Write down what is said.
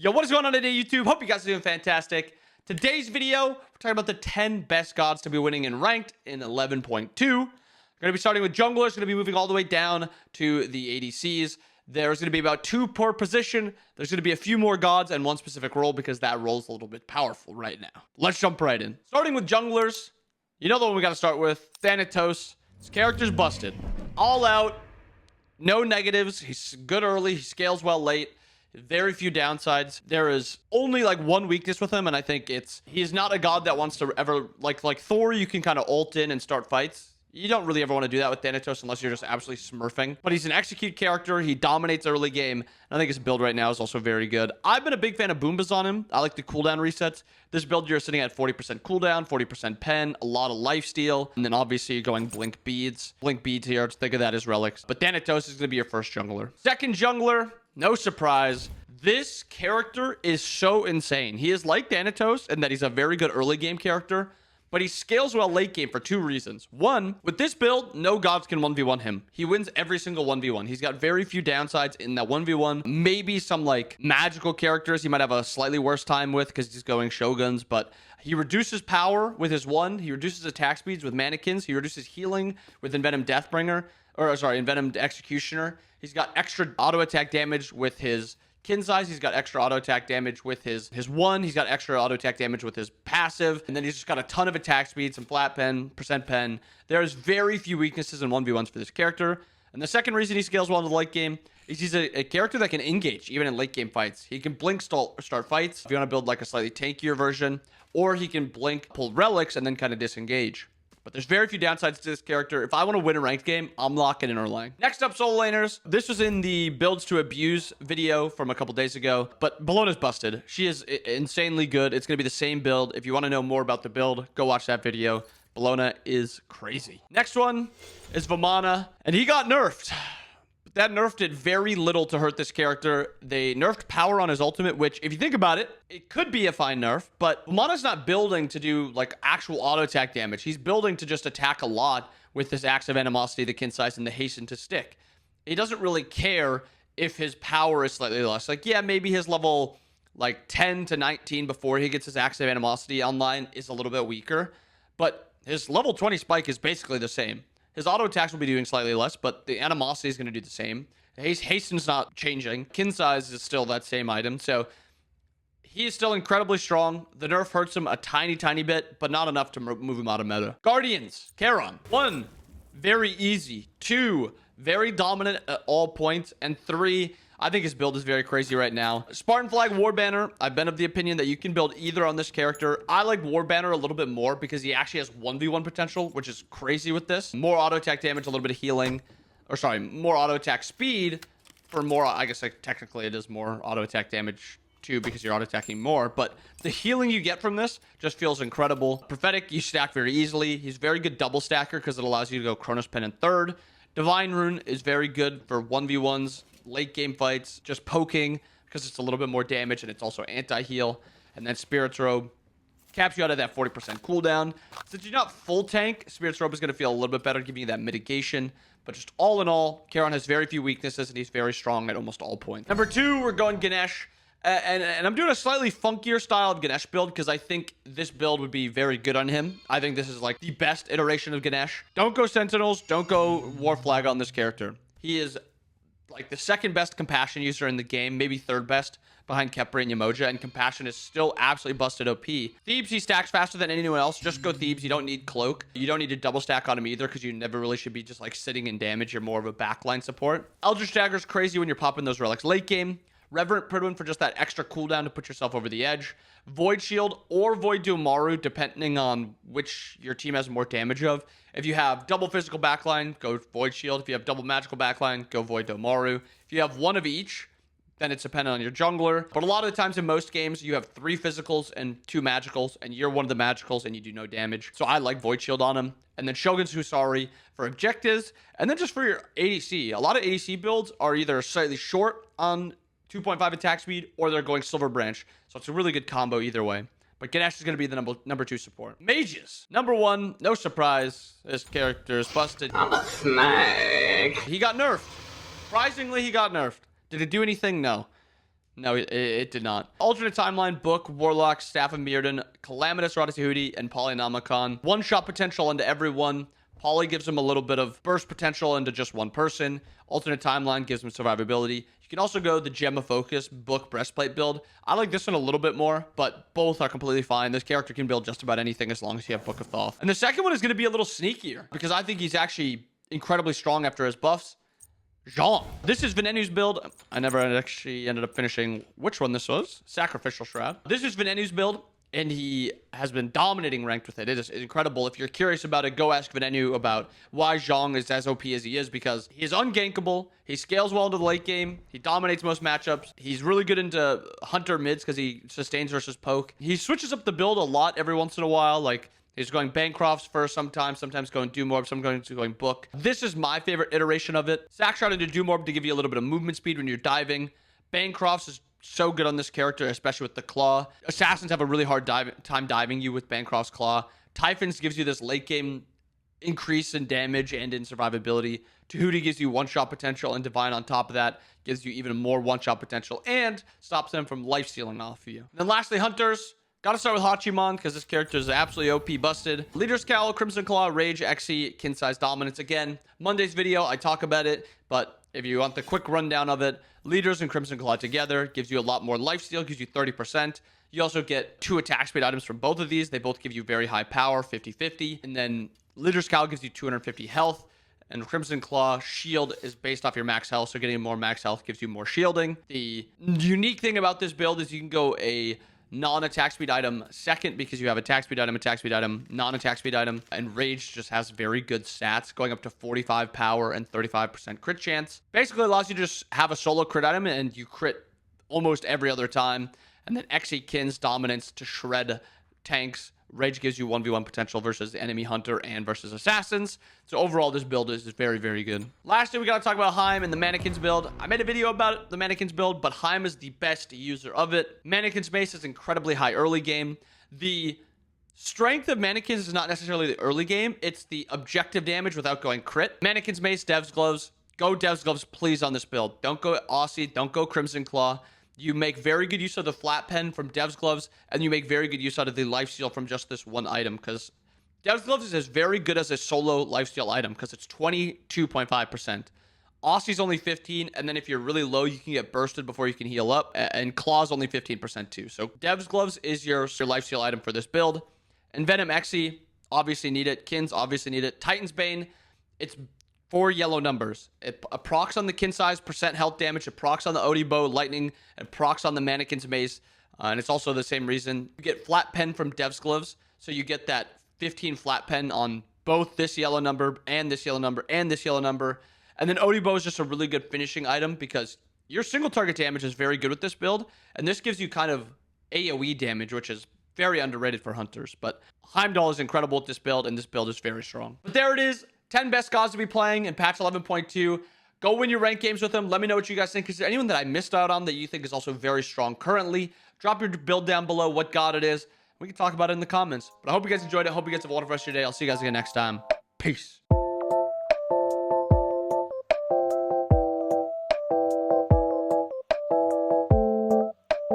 Yo, what is going on today, YouTube? Hope you guys are doing fantastic. Today's video, we're talking about the 10 best gods to be winning in ranked in 11.2. Going to be starting with junglers, going to be moving all the way down to the ADCs. There's going to be about 2 per position. There's going to be a few more gods and 1 specific role because that role is a little bit powerful right now. Let's jump right in. Starting with junglers, you know the one we got to start with, Thanatos. His character's busted. All out, no negatives. He's good early, he scales well late. Very few downsides. There is only like 1 weakness with him, and I think he's not a god that wants to ever like Thor. You can kind of ult in and start fights. You don't really ever want to do that with Thanatos unless you're just absolutely smurfing. But he's an execute character. He dominates early game. And I think his build right now is also very good. I've been a big fan of Boombas on him. I like the cooldown resets. This build, you're sitting at 40% cooldown, 40% pen, a lot of lifesteal. And then obviously you're going Blink Beads. Blink Beads here, think of that as relics. But Thanatos is going to be your first jungler. Second jungler, no surprise. This character is so insane. He is like Thanatos in that he's a very good early game character. But he scales well late game for 2 reasons. 1, with this build, no gods can 1v1 him. He wins every single 1v1. He's got very few downsides in that 1v1. Maybe some like magical characters he might have a slightly worse time with because he's going shoguns, but he reduces power with his 1. He reduces attack speeds with mannequins. He reduces healing with Envenomed Deathbringer, or sorry, Envenomed Executioner. He's got extra auto attack damage with his kin size. He's got extra auto attack damage with his 1. He's got extra auto attack damage with his passive. And then he's just got a ton of attack speed, some flat pen, percent pen. There's very few weaknesses in 1v1s for this character. And the second reason he scales well in the late game is he's a character that can engage even in late game fights. He can blink start fights if you want to build like a slightly tankier version, or he can blink, pull relics, and then kind of disengage. But there's very few downsides to this character. If I want to win a ranked game, I'm locking in Erlang. Next up, solo laners. This was in the builds to abuse video from a couple days ago, but Bellona's busted. She is insanely good. It's going to be the same build. If you want to know more about the build, go watch that video. Bellona is crazy. Next one is Vamana, and he got nerfed. That nerf did very little to hurt this character. They nerfed power on his ultimate, which, if you think about it, it could be a fine nerf. But Vamana's not building to do, like, actual auto attack damage. He's building to just attack a lot with this Acts of Animosity, the kin size, and the Hasten to Stick. He doesn't really care if his power is slightly less. Like, yeah, maybe his level, like, 10 to 19 before he gets his Acts of Animosity online is a little bit weaker. But his level 20 spike is basically the same. His auto attacks will be doing slightly less, but the animosity is going to do the same. Hasten's not changing. Kin size is still that same item. So he is still incredibly strong. The nerf hurts him a tiny, tiny bit, but not enough to move him out of meta. Guardians, Charon. 1, very easy. 2, very dominant at all points. And 3, I think his build is very crazy right now. Spartan Flag Warbanner. I've been of the opinion that you can build either on this character. I like Warbanner a little bit more because he actually has 1v1 potential, which is crazy with this. More auto attack damage, a little bit of healing. Or sorry, more auto attack speed for more, I guess like, technically it is more auto attack damage too because you're auto attacking more. But the healing you get from this just feels incredible. Prophetic, you stack very easily. He's very good double stacker because it allows you to go Chronos Pen in 3rd. Divine Rune is very good for 1v1s. Late game fights, just poking because it's a little bit more damage and it's also anti-heal. And then Spirit's Robe caps you out at that 40% cooldown. Since you're not full tank, Spirit's Robe is going to feel a little bit better, giving you that mitigation. But just all in all, Charon has very few weaknesses and he's very strong at almost all points. Number 2, we're going Ganesh. And I'm doing a slightly funkier style of Ganesh build because I think this build would be very good on him. I think this is like the best iteration of Ganesh. Don't go Sentinels. Don't go War Flag on this character. He is like the 2nd best compassion user in the game, maybe 3rd best behind Khepri and Yamoja, and compassion is still absolutely busted OP. Thebes, he stacks faster than anyone else. Just go Thebes. You don't need cloak. You don't need to double stack on him either because you never really should be just like sitting in damage. You're more of a backline support. Eldritch Dagger's crazy when you're popping those relics late game. Reverent Pridwin for just that extra cooldown to put yourself over the edge. Void Shield or Void Domaru, depending on which your team has more damage of. If you have double physical backline, go Void Shield. If you have double magical backline, go Void Domaru. If you have one of each, then it's dependent on your jungler. But a lot of the times in most games, you have 3 physicals and 2 magicals, and you're one of the magicals and you do no damage. So I like Void Shield on him. And then Shogun's Husari for objectives. And then just for your ADC. A lot of ADC builds are either slightly short on 2.5 attack speed, or they're going Silver Branch. So it's a really good combo either way. But Ganesh is going to be the number 2 support. Mages. Number 1, no surprise. This character is busted. I'm a snake. He got nerfed. Surprisingly, he got nerfed. Did it do anything? No. No, it did not. Alternate timeline, Book, Warlock, Staff of Mirrodin, Calamitous, Ratatouille, and Polynomicon. One-shot potential into everyone. Poly gives him a little bit of burst potential into just one person. Alternate timeline gives him survivability. You can also go the Gem of Focus, Book, Breastplate build. I like this one a little bit more, but both are completely fine. This character can build just about anything as long as you have Book of Thoth. And the second one is going to be a little sneakier because I think he's actually incredibly strong after his buffs. Zhong. This is Venenu's build. I never actually ended up finishing which one this was. Sacrificial Shroud. This is Venenu's build, and he has been dominating ranked with it. It is incredible. If you're curious about it, go ask Venenu about why Zhong is as OP as he is, because he is ungankable. He scales well into the late game. He dominates most matchups. He's really good into Hunter mids because he sustains versus poke. He switches up the build a lot every once in a while. Like, he's going Bancrofts first sometimes going Doomorb, sometimes going Book. This is my favorite iteration of it. Sack Shroud into Doomorb to give you a little bit of movement speed when you're diving. Bancrofts is so good on this character, especially with the Claw. Assassins have a really hard time diving you with Bancroft's Claw. Typhons gives you this late game increase in damage and in survivability. Tahuti gives you one-shot potential, and Divine on top of that gives you even more one-shot potential and stops them from life-stealing off of you. And then lastly, Hunters. Gotta start with Hachiman because this character is absolutely OP busted. Leader's Cowl, Crimson Claw, Rage, Xe, Kin Size Dominance. Again, Monday's video, I talk about it, but if you want the quick rundown of it, Leaders and Crimson Claw together gives you a lot more lifesteal, gives you 30%. You also get 2 attack speed items from both of these. They both give you very high power, 50-50. And then Leader's Cowl gives you 250 health. And Crimson Claw shield is based off your max health, so getting more max health gives you more shielding. The unique thing about this build is you can go a non-attack speed item second because you have attack speed item, non-attack speed item, and Rage just has very good stats, going up to 45 power and 35% crit chance. Basically allows you to just have a solo crit item and you crit almost every other time. And then Xe Kin's dominance to shred tanks. Rage gives you 1v1 potential versus enemy hunter and versus assassins. So overall, this build is very, very good. Lastly, we got to talk about Heim and the Mannequins build. I made a video about the Mannequins build, but Heim is the best user of it. Mannequins base is incredibly high early game. The strength of Mannequins is not necessarily the early game. It's the objective damage without going crit. Mannequins mace, Dev's Gloves. Go Dev's Gloves, please, on this build. Don't go Aussie. Don't go Crimson Claw. You make very good use of the flat pen from Dev's Gloves, and you make very good use out of the lifesteal from just this one item, because Dev's Gloves is as very good as a solo lifesteal item, because it's 22.5%. Aussie's only 15, and then if you're really low, you can get bursted before you can heal up, and Claw's only 15% too. So Dev's Gloves is your lifesteal item for this build. And Venom Xe, obviously need it. Kins, obviously need it. Titan's Bane, it's 4 yellow numbers. It procs on the kin size, percent health damage. It procs on the Odie Bow, lightning, and procs on the Mannequin's mace. And it's also the same reason. You get flat pen from Dev's Gloves. So you get that 15 flat pen on both this yellow number and this yellow number and this yellow number. And then Odie Bow is just a really good finishing item because your single target damage is very good with this build. And this gives you kind of AoE damage, which is very underrated for Hunters. But Heimdall is incredible with this build, and this build is very strong. But there it is. 10 best gods to be playing in patch 11.2. Go win your ranked games with them. Let me know what you guys think. Is there anyone that I missed out on that you think is also very strong currently? Drop your build down below, what god it is. We can talk about it in the comments. But I hope you guys enjoyed it. I hope you guys have a wonderful rest of your day. I'll see you guys again next time. Peace.